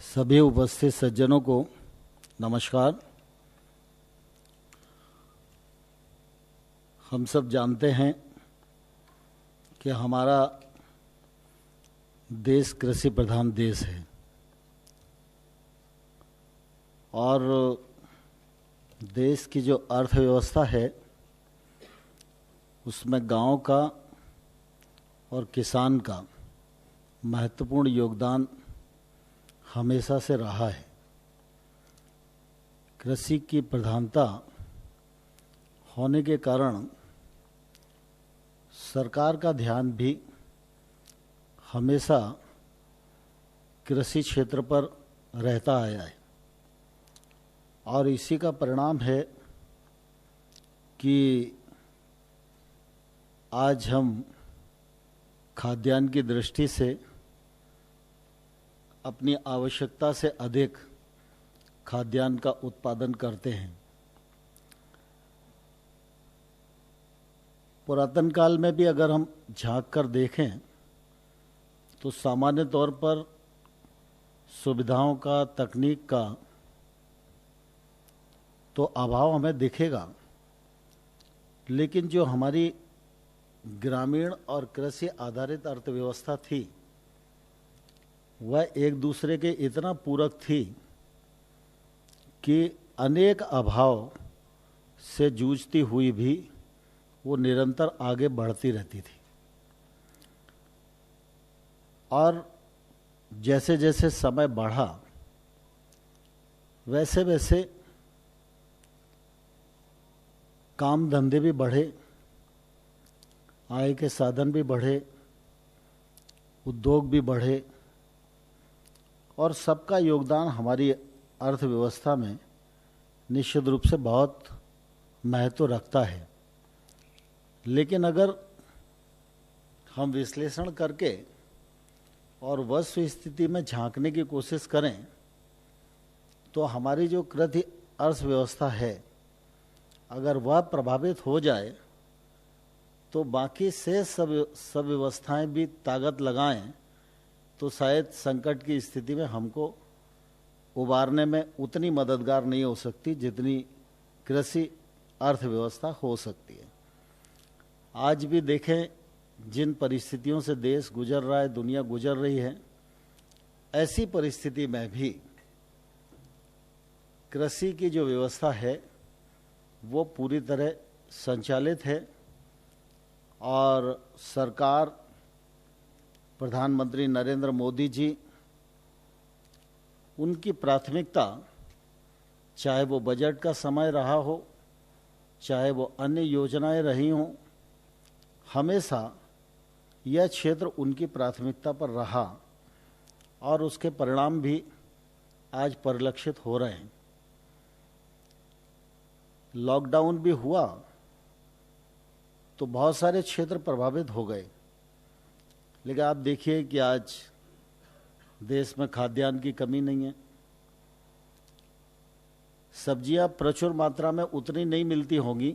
सभी उपस्थित सज्जनों को नमस्कार। हम सब जानते हैं कि हमारा देश कृषि प्रधान देश है और देश की जो अर्थव्यवस्था है उसमें गांव का और किसान का महत्वपूर्ण योगदान हमेशा से रहा है। कृषि की प्रधानता होने के कारण सरकार का ध्यान भी हमेशा कृषि क्षेत्र पर रहता आया है और इसी का परिणाम है कि आज हम खाद्यान्न की दृष्टि से अपनी आवश्यकता से अधिक खाद्यान्न का उत्पादन करते हैं। पुरातन काल में भी अगर हम झांक कर देखें तो सामान्य तौर पर सुविधाओं का, तकनीक का तो अभाव हमें दिखेगा, लेकिन जो हमारी ग्रामीण और कृषि आधारित अर्थव्यवस्था थी वह एक दूसरे के इतना पूरक थी कि अनेक अभाव से जूझती हुई भी वो निरंतर आगे बढ़ती रहती थी। और जैसे जैसे समय बढ़ा वैसे वैसे काम धंधे भी बढ़े, आय के साधन भी बढ़े, उद्योग भी बढ़े और सबका योगदान हमारी अर्थव्यवस्था में निश्चित रूप से बहुत महत्व रखता है। लेकिन अगर हम विश्लेषण करके और वस्तु स्थिति में झांकने की कोशिश करें तो हमारी जो कृषि अर्थव्यवस्था है अगर वह प्रभावित हो जाए तो बाकी से सब व्यवस्थाएं भी ताकत लगाएं तो शायद संकट की स्थिति में हमको उबारने में उतनी मददगार नहीं हो सकती जितनी कृषि अर्थव्यवस्था हो सकती है। आज भी देखें जिन परिस्थितियों से देश गुजर रहा है, दुनिया गुजर रही है, ऐसी परिस्थिति में भी कृषि की जो व्यवस्था है वो पूरी तरह संचालित है और सरकार, प्रधानमंत्री नरेंद्र मोदी जी, उनकी प्राथमिकता चाहे वो बजट का समय रहा हो, चाहे वो अन्य योजनाएं रही हों, हमेशा यह क्षेत्र उनकी प्राथमिकता पर रहा और उसके परिणाम भी आज परिलक्षित हो रहे हैं। लॉकडाउन भी हुआ तो बहुत सारे क्षेत्र प्रभावित हो गए, लेकिन आप देखिए कि आज देश में खाद्यान्न की कमी नहीं है। सब्जियां प्रचुर मात्रा में उतनी नहीं मिलती होंगी,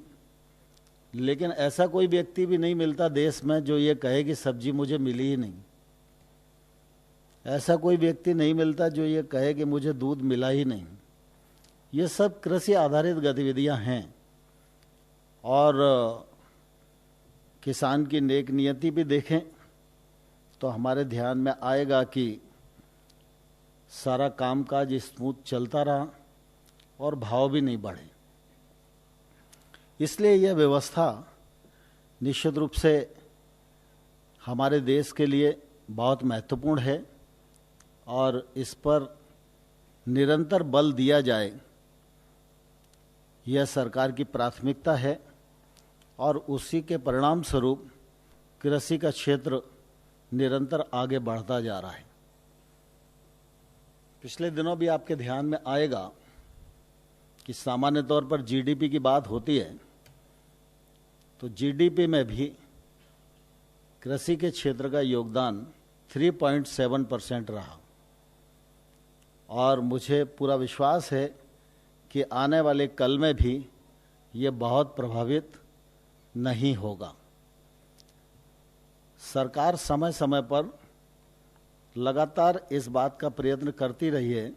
लेकिन ऐसा कोई व्यक्ति भी नहीं मिलता देश में जो ये कहे कि सब्जी मुझे मिली ही नहीं। ऐसा कोई व्यक्ति नहीं मिलता जो ये कहे कि मुझे दूध मिला ही नहीं। ये सब कृषि आधारित गतिविधियां हैं और किसान की नेक नियति भी देखें तो हमारे ध्यान में आएगा कि सारा कामकाज स्मूथ चलता रहा और भाव भी नहीं बढ़े। इसलिए यह व्यवस्था निश्चित रूप से हमारे देश के लिए बहुत महत्वपूर्ण है और इस पर निरंतर बल दिया जाए, यह सरकार की प्राथमिकता है और उसी के परिणाम स्वरूप कृषि का क्षेत्र निरंतर आगे बढ़ता जा रहा है। पिछले दिनों भी आपके ध्यान में आएगा कि सामान्य तौर पर जीडीपी की बात होती है तो जीडीपी में भी कृषि के क्षेत्र का योगदान 3.7% रहा और मुझे पूरा विश्वास है कि आने वाले कल में भी ये बहुत प्रभावित नहीं होगा। सरकार समय समय पर लगातार इस बात का प्रयत्न करती रही है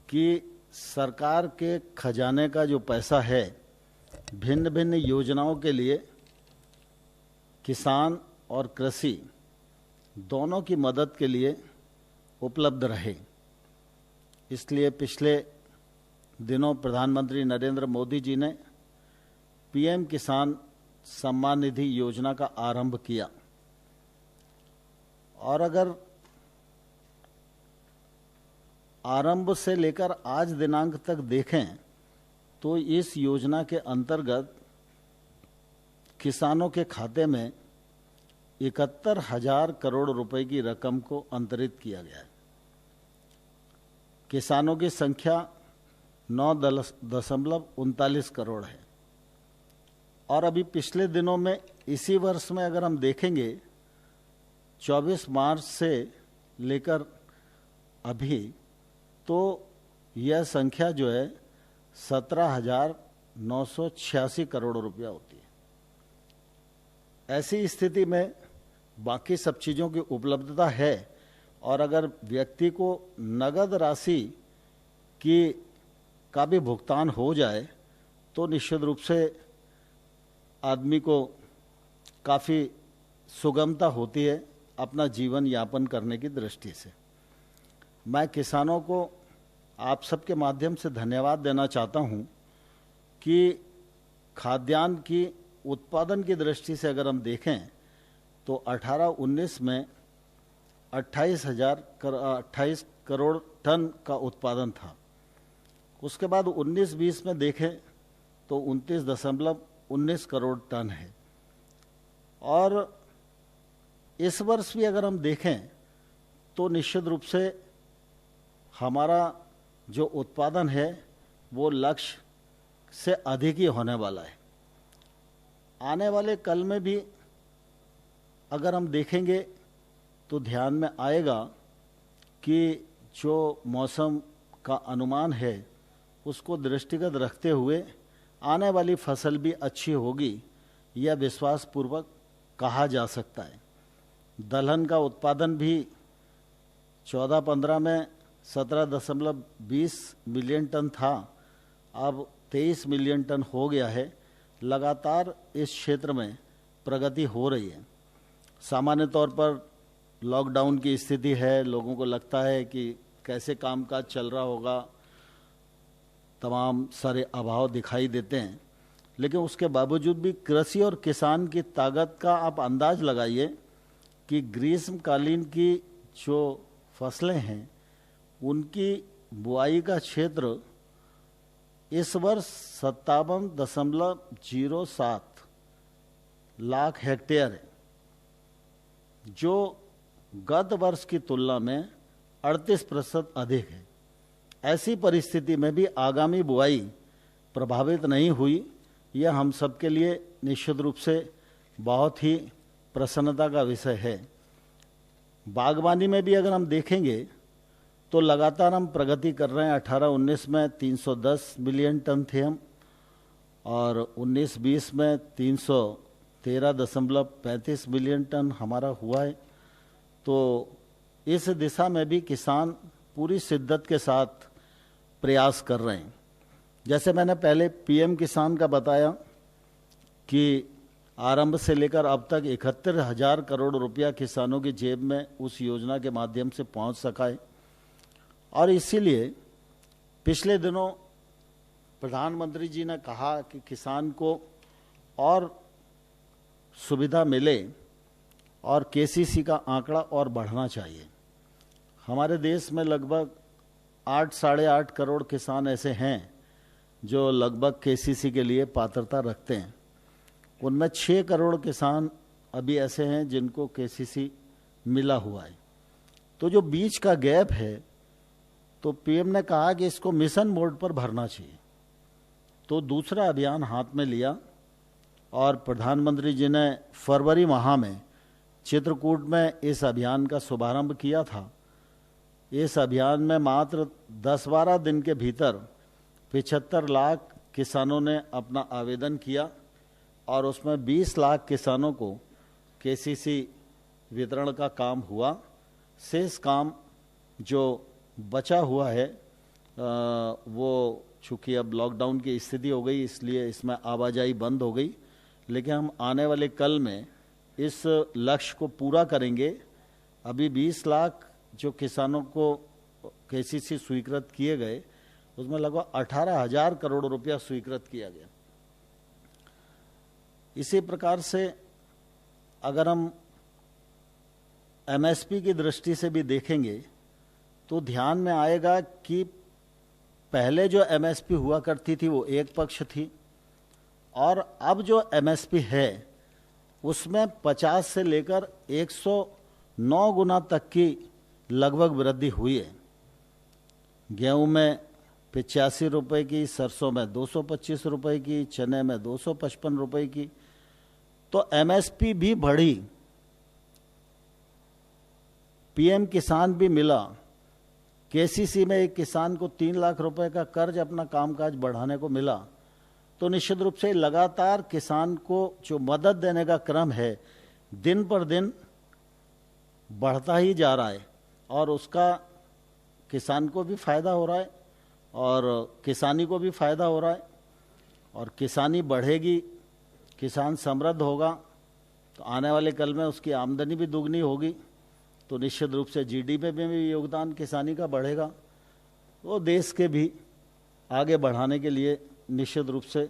कि सरकार के खजाने का जो पैसा है भिन्न भिन्न योजनाओं के लिए किसान और कृषि दोनों की मदद के लिए उपलब्ध रहे। इसलिए पिछले दिनों प्रधानमंत्री नरेंद्र मोदी जी ने पीएम किसान सम्मान निधि योजना का आरंभ किया और अगर आरंभ से लेकर आज दिनांक तक देखें तो इस योजना के अंतर्गत किसानों के खाते में 71,000 करोड़ रुपए की रकम को अंतरित किया गया है। किसानों की संख्या 9.39 करोड़ है और अभी पिछले दिनों में इसी वर्ष में अगर हम देखेंगे 24 मार्च से लेकर अभी तो यह संख्या जो है 17,986 करोड़ रुपया होती है। ऐसी स्थिति में बाकी सब चीज़ों की उपलब्धता है और अगर व्यक्ति को नगद राशि का भी भुगतान हो जाए तो निश्चित रूप से आदमी को काफ़ी सुगमता होती है अपना जीवन यापन करने की दृष्टि से। मैं किसानों को आप सबके माध्यम से धन्यवाद देना चाहता हूं कि खाद्यान्न की उत्पादन की दृष्टि से अगर हम देखें तो 18-19 में 28 करोड़ टन का उत्पादन था। उसके बाद 19-20 में देखें तो 29.19 करोड़ टन है और इस वर्ष भी अगर हम देखें तो निश्चित रूप से हमारा जो उत्पादन है वो लक्ष्य से अधिक ही होने वाला है। आने वाले कल में भी अगर हम देखेंगे तो ध्यान में आएगा कि जो मौसम का अनुमान है उसको दृष्टिगत रखते हुए आने वाली फसल भी अच्छी होगी, यह विश्वासपूर्वक कहा जा सकता है। दलहन का उत्पादन भी 14-15 में 17.20 मिलियन टन था, अब 23 मिलियन टन हो गया है। लगातार इस क्षेत्र में प्रगति हो रही है। सामान्य तौर पर लॉकडाउन की स्थिति है, लोगों को लगता है कि कैसे कामकाज चल रहा होगा, तमाम सारे अभाव दिखाई देते हैं, लेकिन उसके बावजूद भी कृषि और किसान की ताकत का आप अंदाज लगाइए कि ग्रीष्मकालीन की जो फसलें हैं उनकी बुआई का क्षेत्र इस वर्ष 57.07 लाख हेक्टेयर है, जो गत वर्ष की तुलना में 38% अधिक है। ऐसी परिस्थिति में भी आगामी बुआई प्रभावित नहीं हुई, यह हम सबके लिए निश्चित रूप से बहुत ही प्रसन्नता का विषय है। बागवानी में भी अगर हम देखेंगे तो लगातार हम प्रगति कर रहे हैं। 18-19 में 310 मिलियन टन थे हम और 19-20 में 313.35 मिलियन टन हमारा हुआ है। तो इस दिशा में भी किसान पूरी शिद्दत के साथ प्रयास कर रहे हैं। जैसे मैंने पहले पीएम किसान का बताया कि आरंभ से लेकर अब तक 71,000 करोड़ रुपया किसानों की जेब में उस योजना के माध्यम से पहुंच सका है और इसीलिए पिछले दिनों प्रधानमंत्री जी ने कहा कि किसान को और सुविधा मिले और केसीसी का आंकड़ा और बढ़ना चाहिए। हमारे देश में लगभग 8-8.5 करोड़ किसान ऐसे हैं जो लगभग केसीसी के लिए पात्रता रखते हैं। उनमें 6 करोड़ किसान अभी ऐसे हैं जिनको केसीसी मिला हुआ है। तो जो बीच का गैप है, तो पीएम ने कहा कि इसको मिशन मोड पर भरना चाहिए। तो दूसरा अभियान हाथ में लिया और प्रधानमंत्री जी ने फरवरी माह में चित्रकूट में इस अभियान का शुभारंभ किया था। इस अभियान में मात्र 10-12 दिन के भीतर 75 लाख किसानों ने अपना आवेदन किया और उसमें 20 लाख किसानों को केसीसी वितरण का काम हुआ शेष काम जो बचा हुआ है वो चूँकि अब लॉकडाउन की स्थिति हो गई इसलिए इसमें आवाजाही बंद हो गई, लेकिन हम आने वाले कल में इस लक्ष्य को पूरा करेंगे। अभी 20 लाख जो किसानों को केसीसी स्वीकृत किए गए, उसमें लगभग 18,000 करोड़ रुपया स्वीकृत किया गया। इसी प्रकार से अगर हम एमएसपी की दृष्टि से भी देखेंगे तो ध्यान में आएगा कि पहले जो एमएसपी हुआ करती थी वो एक पक्ष थी, और अब जो एमएसपी है उसमें 50 से लेकर 109 गुना तक की लगभग वृद्धि हुई है। गेहूं में 85 रुपए की, सरसों में 225 रुपए की, चने में 255 रुपए की, तो एमएसपी भी बढ़ी। पीएम किसान भी मिला। केसीसी में एक किसान को 3 लाख रुपए का कर्ज अपना कामकाज बढ़ाने को मिला। तो निश्चित रूप से लगातार किसान को जो मदद देने का क्रम है दिन पर दिन बढ़ता ही जा रहा है, और उसका किसान को भी फायदा हो रहा है और किसानी को भी फायदा हो रहा है। और किसानी बढ़ेगी, किसान समृद्ध होगा, तो आने वाले कल में उसकी आमदनी भी दुगनी होगी, तो निश्चित रूप से जीडीपी में भी योगदान किसानी का बढ़ेगा। वो देश के भी आगे बढ़ाने के लिए निश्चित रूप से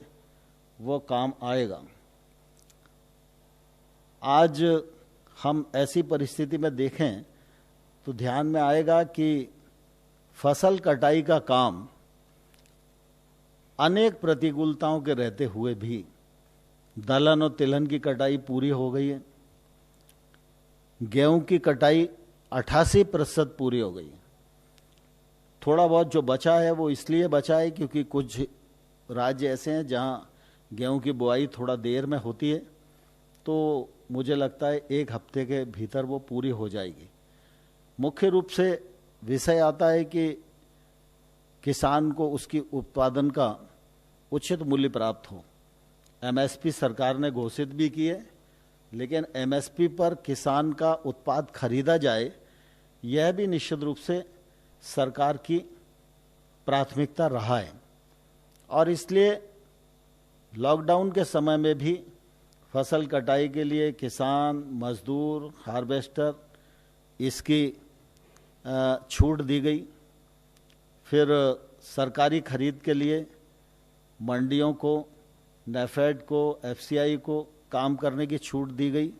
वो काम आएगा। आज हम ऐसी परिस्थिति में देखें तो ध्यान में आएगा कि फसल कटाई का काम अनेक प्रतिकूलताओं के रहते हुए भी दलहन और तिलहन की कटाई पूरी हो गई है। गेहूं की कटाई 88% पूरी हो गई है। थोड़ा बहुत जो बचा है वो इसलिए बचा है क्योंकि कुछ राज्य ऐसे हैं जहां गेहूं की बुआई थोड़ा देर में होती है, तो मुझे लगता है 1 हफ्ते के भीतर वो पूरी हो जाएगी। मुख्य रूप से विषय आता है कि किसान को उसकी उत्पादन का उचित मूल्य प्राप्त हो। एमएसपी सरकार ने घोषित भी की है, लेकिन एमएसपी पर किसान का उत्पाद खरीदा जाए, यह भी निश्चित रूप से सरकार की प्राथमिकता रहा है। और इसलिए लॉकडाउन के समय में भी फसल कटाई के लिए किसान, मजदूर, हार्वेस्टर, इसकी छूट दी गई। फिर सरकारी खरीद के लिए मंडियों को, नेफेड को, एफसीआई को काम करने की छूट दी गई।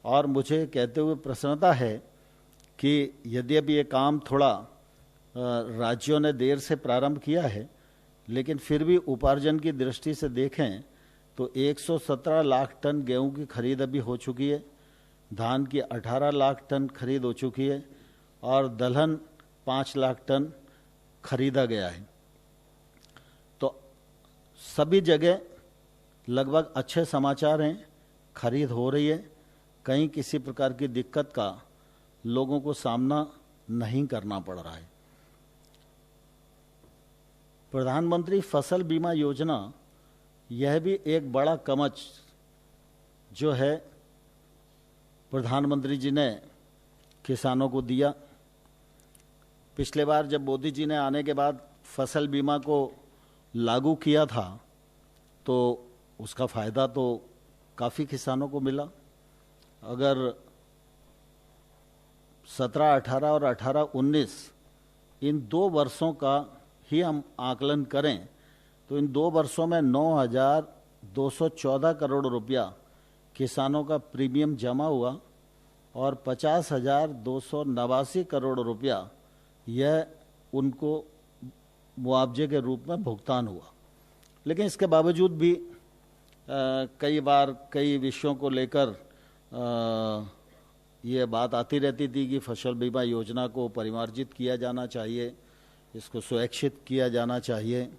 और मुझे कहते हुए प्रसन्नता है कि यद्यपि ये काम थोड़ा राज्यों ने देर से प्रारंभ किया है, लेकिन फिर भी उपार्जन की दृष्टि से देखें तो 117 लाख टन गेहूं की खरीद अभी हो चुकी है, धान की 18 लाख टन खरीद हो चुकी है, और दलहन 5 लाख टन खरीदा गया है। तो सभी जगह लगभग अच्छे समाचार हैं, खरीद हो रही है, कहीं किसी प्रकार की दिक्कत का लोगों को सामना नहीं करना पड़ रहा है। प्रधानमंत्री फसल बीमा योजना, यह भी एक बड़ा कवच जो है प्रधानमंत्री जी ने किसानों को दिया। पिछले बार जब मोदी जी ने आने के बाद फसल बीमा को लागू किया था तो उसका फायदा तो काफ़ी किसानों को मिला। अगर 17, 18 और 18, 19 इन 2 वर्षों का ही हम आकलन करें तो इन 2 वर्षों में 9,214 करोड़ रुपया किसानों का प्रीमियम जमा हुआ और 50,289 करोड़ रुपया यह उनको मुआवजे के रूप में भुगतान हुआ। लेकिन इसके बावजूद भी कई बार कई विषयों को लेकर ये बात आती रहती थी कि फसल बीमा योजना को परिमार्जित किया जाना चाहिए, इसको स्वैच्छित किया जाना चाहिए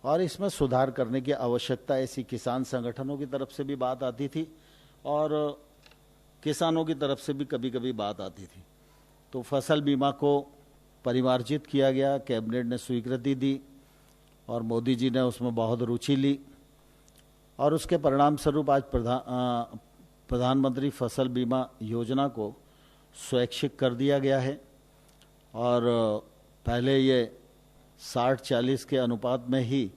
और इसमें सुधार करने की आवश्यकता, ऐसी किसान संगठनों की तरफ से भी बात आती थी और किसानों की तरफ से भी कभी कभी बात आती थी। तो फसल बीमा को परिमार्जित किया गया, कैबिनेट ने स्वीकृति दी और मोदी जी ने उसमें बहुत रुचि ली और उसके परिणाम स्वरूप आज प्रधानमंत्री फसल बीमा योजना को स्वैच्छिक कर दिया गया है। और पहले ये 60-40 के अनुपात में ही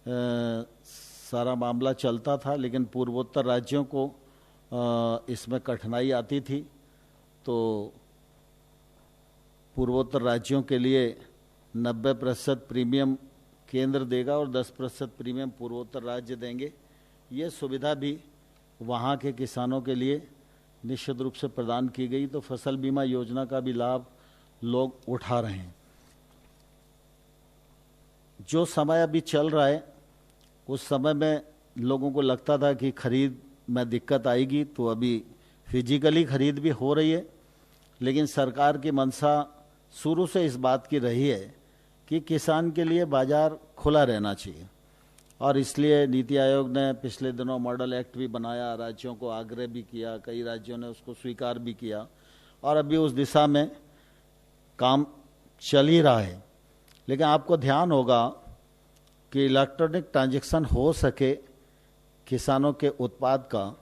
सारा मामला चलता था, लेकिन पूर्वोत्तर राज्यों को इसमें कठिनाई आती थी। तो पूर्वोत्तर राज्यों के लिए 90% प्रीमियम केंद्र देगा और 10% प्रीमियम पूर्वोत्तर राज्य देंगे। ये सुविधा भी वहाँ के किसानों के लिए निश्चित रूप से प्रदान की गई। तो फसल बीमा योजना का भी लाभ लोग उठा रहे हैं। जो समय अभी चल रहा है, उस समय में लोगों को लगता था कि खरीद में दिक्कत आएगी, तो अभी फिजिकली खरीद भी हो रही है। लेकिन सरकार की मंशा शुरू से इस बात की रही है कि किसान के लिए बाजार खुला रहना चाहिए, और इसलिए नीति आयोग ने पिछले दिनों मॉडल एक्ट भी बनाया, राज्यों को आग्रह भी किया, कई राज्यों ने उसको स्वीकार भी किया, और अभी उस दिशा में काम चल ही रहा है। लेकिन आपको ध्यान होगा कि इलेक्ट्रॉनिक ट्रांजैक्शन हो सके किसानों के उत्पाद का,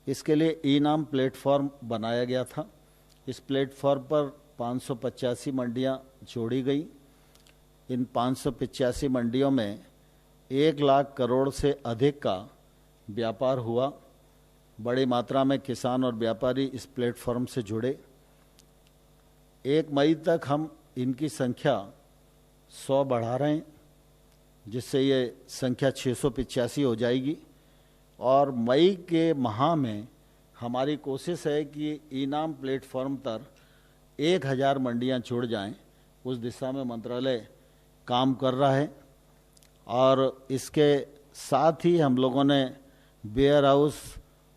इसके लिए ई-नाम प्लेटफॉर्म बनाया गया था। इस प्लेटफॉर्म पर 585 मंडियां जोड़ी गई। इन 585 मंडियों में 1 लाख करोड़ से अधिक का व्यापार हुआ। बड़ी मात्रा में किसान और व्यापारी इस प्लेटफॉर्म से जुड़े। 1 मई तक हम इनकी संख्या 100 बढ़ा रहे हैं, जिससे ये संख्या 685 हो जाएगी। और मई के माह में हमारी कोशिश है कि ई-नाम प्लेटफॉर्म पर 1000 मंडियां जुड़ जाएं। उस दिशा में मंत्रालय काम कर रहा है। और इसके साथ ही हम लोगों ने वेयर हाउस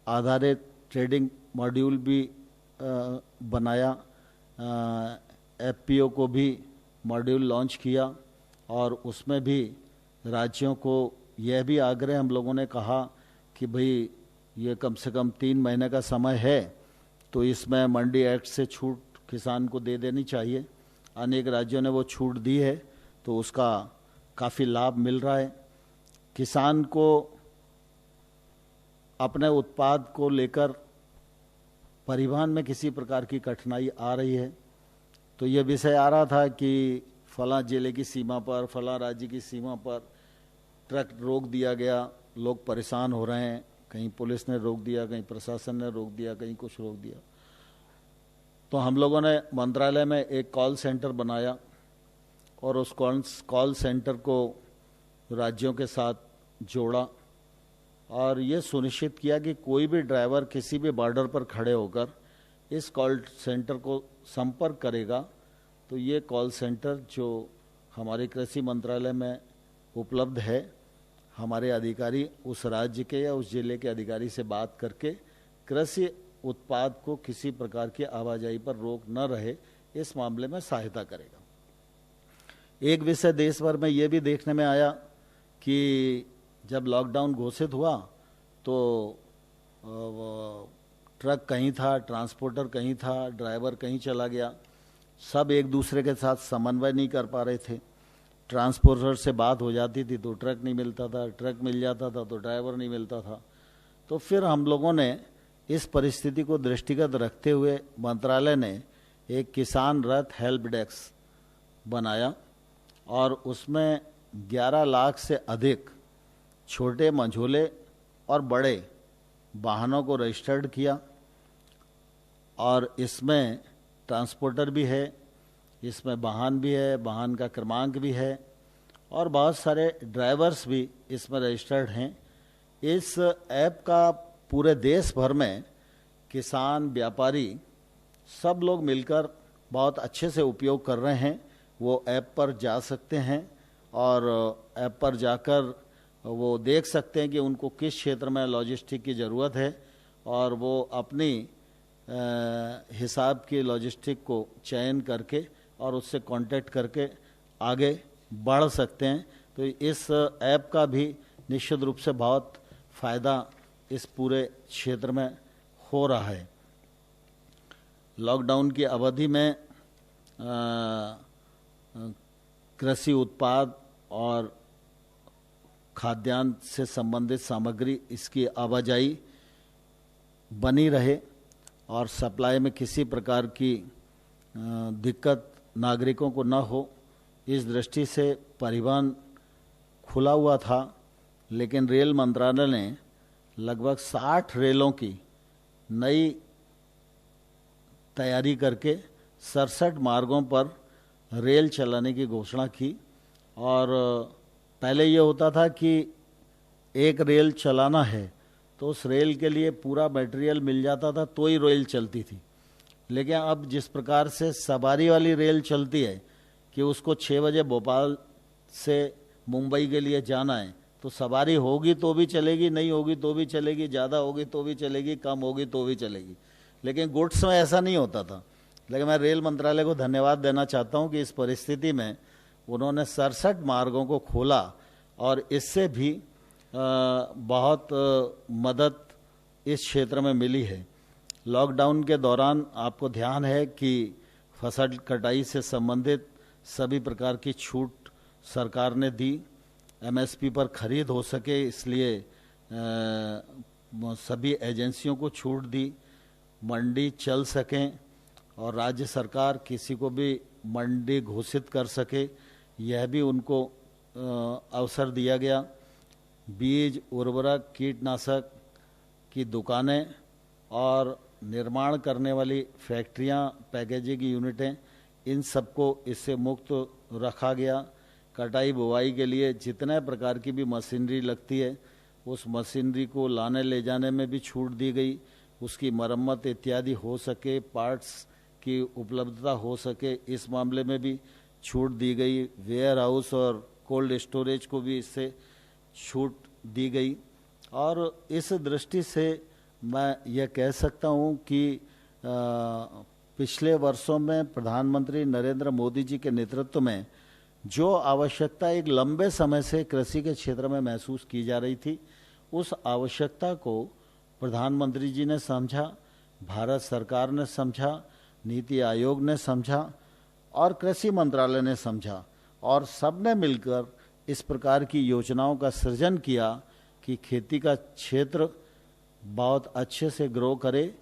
आधारित ट्रेडिंग मॉड्यूल भी बनाया, एफपीओ को भी मॉड्यूल लॉन्च किया, और उसमें भी राज्यों को यह भी आग्रह हम लोगों ने कहा कि भाई ये कम से कम 3 महीने का समय है, तो इसमें मंडी एक्ट से छूट किसान को दे देनी चाहिए। अनेक राज्यों ने वो छूट दी है, तो उसका काफ़ी लाभ मिल रहा है। किसान को अपने उत्पाद को लेकर परिवहन में किसी प्रकार की कठिनाई आ रही है, तो ये विषय आ रहा था कि फला जिले की सीमा पर, फला राज्य की सीमा पर ट्रक रोक दिया गया, लोग परेशान हो रहे हैं। कहीं पुलिस ने रोक दिया, कहीं प्रशासन ने रोक दिया, कहीं कुछ रोक दिया। तो हम लोगों ने मंत्रालय में एक कॉल सेंटर बनाया, और उस कॉल सेंटर को राज्यों के साथ जोड़ा, और ये सुनिश्चित किया कि कोई भी ड्राइवर किसी भी बॉर्डर पर खड़े होकर इस कॉल सेंटर को संपर्क करेगा, तो ये कॉल सेंटर जो हमारे कृषि मंत्रालय में उपलब्ध है, हमारे अधिकारी उस राज्य के या उस जिले के अधिकारी से बात करके कृषि उत्पाद को किसी प्रकार की आवाजाही पर रोक न रहे, इस मामले में सहायता करेगा। एक विषय देश भर में ये भी देखने में आया कि जब लॉकडाउन घोषित हुआ, तो ट्रक कहीं था, ट्रांसपोर्टर कहीं था, ड्राइवर कहीं चला गया, सब एक दूसरे के साथ समन्वय नहीं कर पा रहे थे। ट्रांसपोर्टर से बात हो जाती थी तो ट्रक नहीं मिलता था, ट्रक मिल जाता था तो ड्राइवर नहीं मिलता था। तो फिर हम लोगों ने इस परिस्थिति को दृष्टिगत रखते हुए मंत्रालय ने एक किसान रथ हेल्प डेस्क बनाया, और उसमें 11 लाख से अधिक छोटे, मंझोले और बड़े वाहनों को रजिस्टर्ड किया। और इसमें ट्रांसपोर्टर भी है, इसमें वाहन भी है, वाहन का क्रमांक भी है, और बहुत सारे ड्राइवर्स भी इसमें रजिस्टर्ड हैं। इस ऐप का पूरे देश भर में किसान, व्यापारी सब लोग मिलकर बहुत अच्छे से उपयोग कर रहे हैं। वो ऐप पर जा सकते हैं और ऐप पर जाकर वो देख सकते हैं कि उनको किस क्षेत्र में लॉजिस्टिक की ज़रूरत है, और वो अपनी हिसाब की लॉजिस्टिक को चयन करके और उससे कांटेक्ट करके आगे बढ़ सकते हैं। तो इस ऐप का भी निश्चित रूप से बहुत फ़ायदा इस पूरे क्षेत्र में हो रहा है। लॉकडाउन की अवधि में कृषि उत्पाद और खाद्यान्न से संबंधित सामग्री, इसकी आवाजाही बनी रहे, और सप्लाई में किसी प्रकार की दिक्कत नागरिकों को न हो, इस दृष्टि से परिवहन खुला हुआ था। लेकिन रेल मंत्रालय ने लगभग 60 रेलों की नई तैयारी करके 67 मार्गों पर रेल चलाने की घोषणा की। और पहले ये होता था कि एक रेल चलाना है तो उस रेल के लिए पूरा मटेरियल मिल जाता था तो ही रेल चलती थी। लेकिन अब जिस प्रकार से सवारी वाली रेल चलती है कि उसको 6 बजे भोपाल से मुंबई के लिए जाना है तो सवारी होगी तो भी चलेगी, नहीं होगी तो भी चलेगी, ज़्यादा होगी तो भी चलेगी, कम होगी तो भी चलेगी। लेकिन गुड्स में ऐसा नहीं होता था। लेकिन मैं रेल मंत्रालय को धन्यवाद देना चाहता हूं कि इस परिस्थिति में उन्होंने 67 मार्गों को खोला और इससे भी बहुत मदद इस क्षेत्र में मिली है। लॉकडाउन के दौरान आपको ध्यान है कि फसल कटाई से संबंधित सभी प्रकार की छूट सरकार ने दी। एमएसपी पर खरीद हो सके इसलिए सभी एजेंसियों को छूट दी, मंडी चल सकें और राज्य सरकार किसी को भी मंडी घोषित कर सके, यह भी उनको अवसर दिया गया। बीज, उर्वरक, कीटनाशक की दुकानें और निर्माण करने वाली फैक्ट्रियां, पैकेजिंग की यूनिटें, इन सबको इससे मुक्त रखा गया। कटाई बुवाई के लिए जितने प्रकार की भी मशीनरी लगती है उस मशीनरी को लाने ले जाने में भी छूट दी गई, उसकी मरम्मत इत्यादि हो सके, पार्ट्स की उपलब्धता हो सके, इस मामले में भी छूट दी गई। वेयर हाउस और कोल्ड स्टोरेज को भी इससे छूट दी गई। और इस दृष्टि से मैं यह कह सकता हूँ कि पिछले वर्षों में प्रधानमंत्री नरेंद्र मोदी जी के नेतृत्व में जो आवश्यकता एक लंबे समय से कृषि के क्षेत्र में महसूस की जा रही थी, उस आवश्यकता को प्रधानमंत्री जी ने समझा, भारत सरकार ने समझा, नीति आयोग ने समझा और कृषि मंत्रालय ने समझा और सबने मिलकर इस प्रकार की योजनाओं का सृजन किया कि खेती का क्षेत्र बहुत अच्छे से ग्रो करे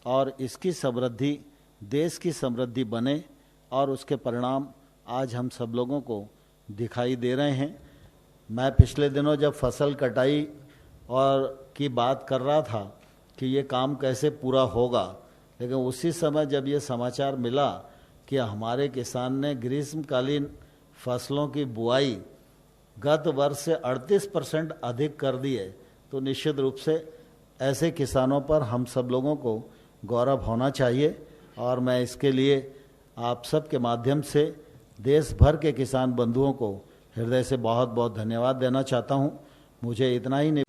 और इसकी समृद्धि देश की समृद्धि बने और उसके परिणाम आज हम सब लोगों को दिखाई दे रहे हैं। मैं पिछले दिनों जब फसल कटाई और की बात कर रहा था कि ये काम कैसे पूरा होगा, लेकिन उसी समय जब ये समाचार मिला कि हमारे किसान ने ग्रीष्मकालीन फसलों की बुआई गत वर्ष से 38% अधिक कर दी है, तो निश्चित रूप से ऐसे किसानों पर हम सब लोगों को गौरव होना चाहिए। और मैं इसके लिए आप सब के माध्यम से देश भर के किसान बंधुओं को हृदय से बहुत बहुत धन्यवाद देना चाहता हूँ। मुझे इतना ही नहीं